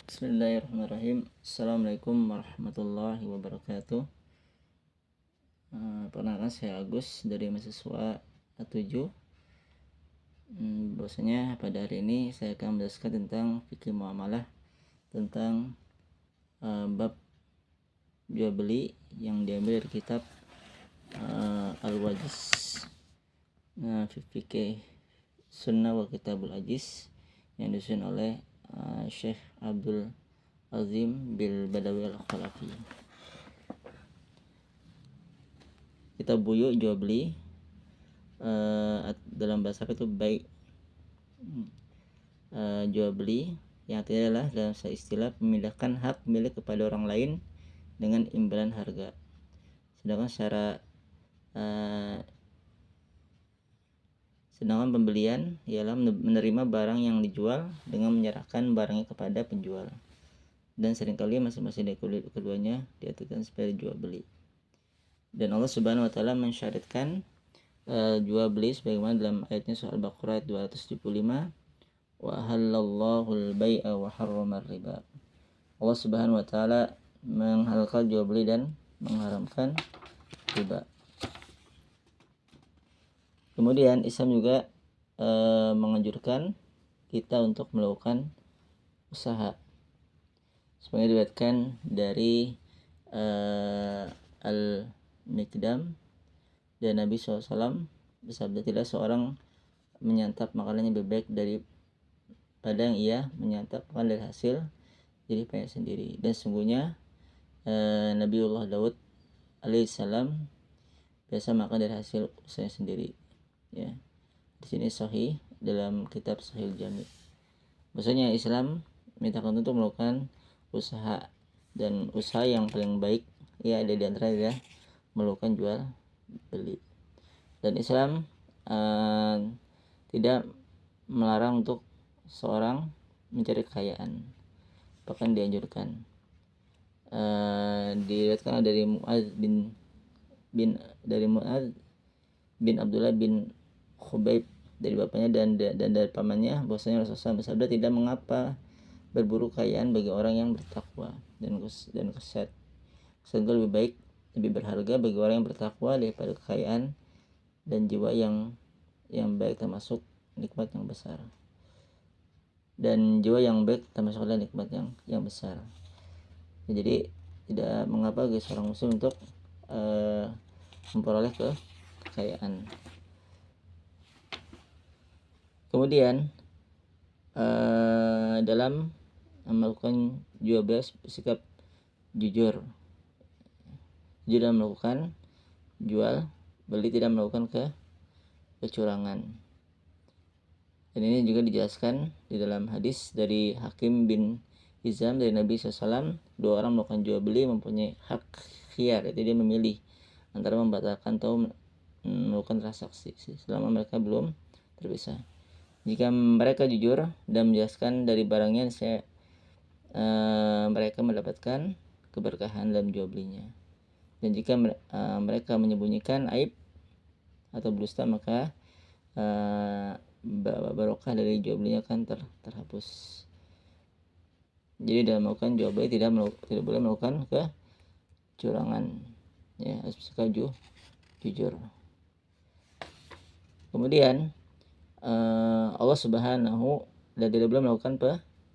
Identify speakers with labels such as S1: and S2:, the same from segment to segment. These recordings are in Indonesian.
S1: Bismillahirrahmanirrahim. Assalamualaikum warahmatullahi wabarakatuh. Perkenalkan, saya Agus dari mahasiswa A7. Bahwasanya pada hari ini saya akan menjelaskan tentang fikih muamalah, tentang bab jual beli yang diambil dari kitab Al-Wajiz, fikih sunnah wa kitabul ajiz, yang disusun oleh Syekh Abdul Azim bil Badawi Al-Khalafi. Kitab buyuk, jual beli, dalam bahasa itu baik, jual beli yang artinya adalah dalam istilah memindahkan hak milik kepada orang lain dengan imbalan harga. Sedangkan pembelian ialah menerima barang yang dijual dengan menyerahkan barangnya kepada penjual, dan seringkali masing-masing dari keduanya diartikan sebagai jual beli. Dan Allah Subhanahu wa taala mensyariatkan jual beli sebagaimana dalam ayatnya surah Al-Baqarah ayat 275, wa halallahu al-bai'a wa harrama riba. Allah Subhanahu wa taala menghalalkan jual beli dan mengharamkan riba. Kemudian Islam juga menganjurkan kita untuk melakukan usaha. Sebenarnya diriwayatkan dari Al-Miqdam dan Nabi SAW bersabda, tidak seorang menyantap makanannya lebih baik daripada yang ia menyantap makan dari hasil jerih payah sendiri. Dan sesungguhnya Nabiullah Daud alaihissalam biasa makan dari hasil usahanya sendiri. Ya, di sini sahih dalam kitab Sahih Jami. Maksudnya Islam mintakan untuk melakukan usaha, dan usaha yang paling baik ya ada di antara adalah melakukan jual beli. Dan Islam tidak melarang untuk seorang mencari kekayaan, bahkan dianjurkan. Diriwayatkan dari Mu'adz bin Abdullah bin Khubayb dari bapaknya dan dari pamannya, bahwasanya Rasulullah bersabda, tidak mengapa berburu kekayaan bagi orang yang bertakwa dan kesat. Kesat itu lebih baik, lebih berharga bagi orang yang bertakwa daripada kekayaan dan jiwa yang baik, termasuk nikmat yang besar. Dan jiwa yang baik termasuk adalah nikmat yang besar. Jadi tidak mengapa bagi seorang muslim untuk memperoleh kekayaan. Kemudian dalam melakukan jual beli bersikap jujur dalam melakukan jual beli, tidak melakukan kecurangan. Dan ini juga dijelaskan di dalam hadis dari Hakim bin Hizam dari Nabi SAW, dua orang melakukan jual beli mempunyai hak khiyar, yaitu dia memilih antara membatalkan atau melakukan transaksi selama mereka belum terpisah. Jika mereka jujur dan menjelaskan dari barangnya, mereka mendapatkan keberkahan dalam jual belinya. Dan jika mereka menyembunyikan aib atau berdusta, maka barokah dari jual belinya akan terhapus. Jadi dalam melakukan jual beli tidak boleh melakukan kecurangan, ya, harus bersikap jujur. Kemudian Allah Subhanahu dan tidak boleh melakukan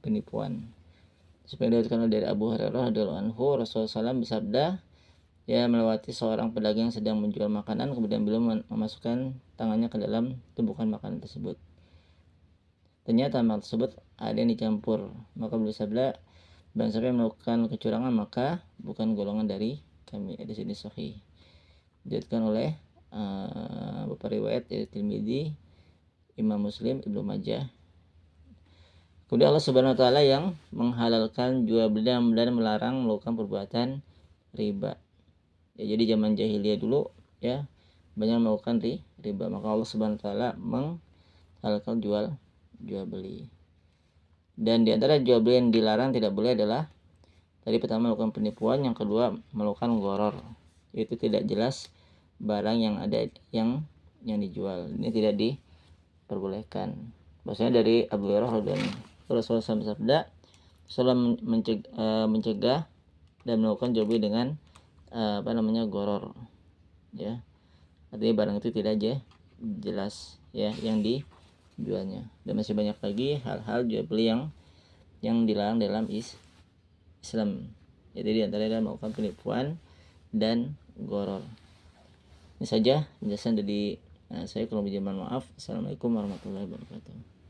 S1: penipuan. Seperti dikatakan dari Abu Hurairah radhiyallahu anhu, Rasulullah SAW bersabda, dia melewati seorang pedagang yang sedang menjual makanan, kemudian beliau memasukkan tangannya ke dalam tumpukan makanan tersebut. Ternyata makanan tersebut ada yang dicampur. Maka beliau bersabda, barang siapa yang melakukan kecurangan maka bukan golongan dari kami. Di sini sahih. Diriwayatkan oleh beberapa riwayat dari Tirmidzi, Imam Muslim, Ibnu Majah. Kemudian Allah Subhanahu wa taala yang menghalalkan jual beli dan melarang melakukan perbuatan riba. Ya, jadi zaman jahiliyah dulu ya banyak melakukan riba, maka Allah Subhanahu wa taala menghalalkan jual beli. Dan di antara jual beli yang dilarang tidak boleh adalah tadi pertama melakukan penipuan, yang kedua melakukan gharar, yaitu tidak jelas barang yang ada yang dijual. Ini tidak diperbolehkan. Bahwasanya dari Abu Hurairah dan Rasulullah SAW bersabda, Rasulullah mencegah dan melakukan jual beli dengan goror, ya. Artinya barang itu tidak aja jelas ya yang dijualnya. Dan masih banyak lagi hal-hal jual beli yang dilarang dalam Islam. Jadi diantaranya melakukan penipuan dan goror. Ini saja penjelasan dari saya. Kalau mohon maaf. Assalamualaikum warahmatullahi wabarakatuh.